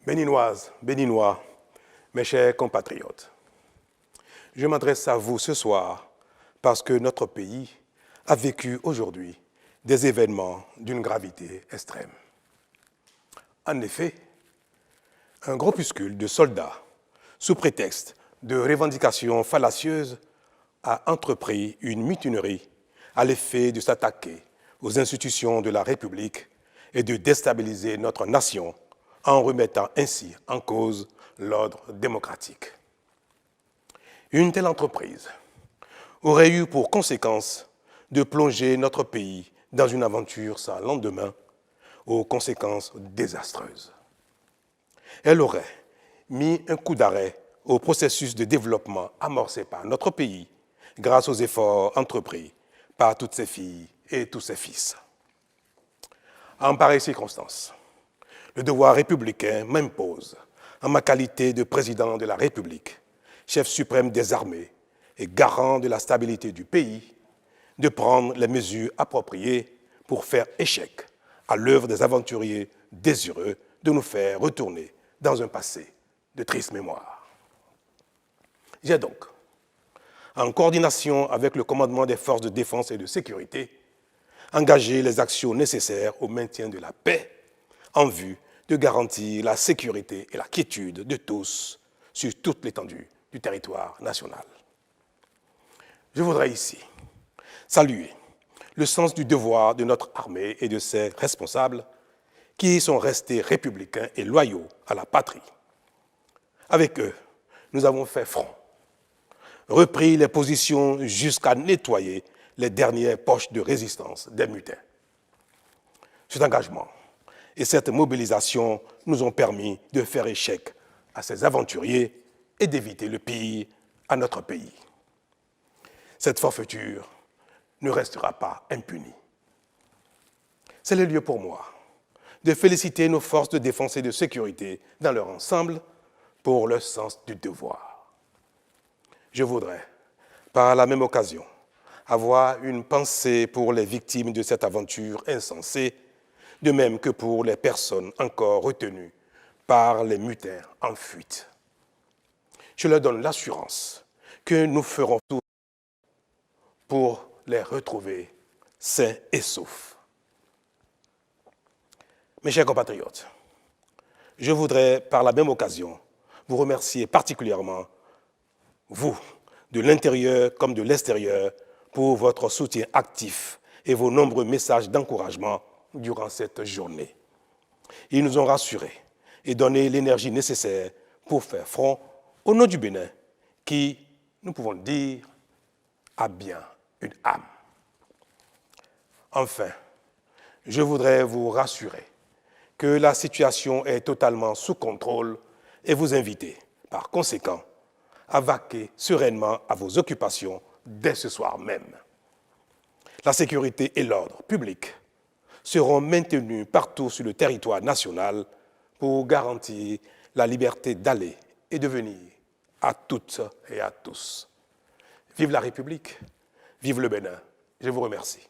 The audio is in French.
Béninoises, Béninois, mes chers compatriotes, je m'adresse à vous ce soir parce que notre pays a vécu aujourd'hui des événements d'une gravité extrême. En effet, un groupuscule de soldats, sous prétexte de revendications fallacieuses, a entrepris une mutinerie à l'effet de s'attaquer aux institutions de la République et de déstabiliser notre nation en remettant ainsi en cause l'ordre démocratique. Une telle entreprise aurait eu pour conséquence de plonger notre pays dans une aventure sans lendemain, aux conséquences désastreuses. Elle aurait mis un coup d'arrêt au processus de développement amorcé par notre pays grâce aux efforts entrepris par toutes ses filles et tous ses fils. En pareille circonstance, le devoir républicain m'impose, en ma qualité de président de la République, chef suprême des armées et garant de la stabilité du pays, de prendre les mesures appropriées pour faire échec à l'œuvre des aventuriers désireux de nous faire retourner dans un passé de triste mémoire. J'ai donc, en coordination avec le commandement des forces de défense et de sécurité, engagé les actions nécessaires au maintien de la paix en vue de garantir la sécurité et la quiétude de tous sur toute l'étendue du territoire national. Je voudrais ici saluer le sens du devoir de notre armée et de ses responsables qui sont restés républicains et loyaux à la patrie. Avec eux, nous avons fait front, repris les positions jusqu'à nettoyer les dernières poches de résistance des mutins. Cet engagement et cette mobilisation nous ont permis de faire échec à ces aventuriers et d'éviter le pire à notre pays. Cette forfaiture ne restera pas impunie. C'est le lieu pour moi de féliciter nos forces de défense et de sécurité dans leur ensemble pour leur sens du devoir. Je voudrais, par la même occasion, avoir une pensée pour les victimes de cette aventure insensée, de même que pour les personnes encore retenues par les mutins en fuite. Je leur donne l'assurance que nous ferons tout pour les retrouver sains et saufs. Mes chers compatriotes, je voudrais par la même occasion vous remercier particulièrement, vous, de l'intérieur comme de l'extérieur, pour votre soutien actif et vos nombreux messages d'encouragement durant cette journée. Ils nous ont rassurés et donné l'énergie nécessaire pour faire front au nom du Bénin, qui, nous pouvons le dire, a bien une âme. Enfin, je voudrais vous rassurer que la situation est totalement sous contrôle et vous inviter, par conséquent, à vaquer sereinement à vos occupations dès ce soir même. La sécurité et l'ordre public seront maintenus partout sur le territoire national pour garantir la liberté d'aller et de venir à toutes et à tous. Vive la République, vive le Bénin. Je vous remercie.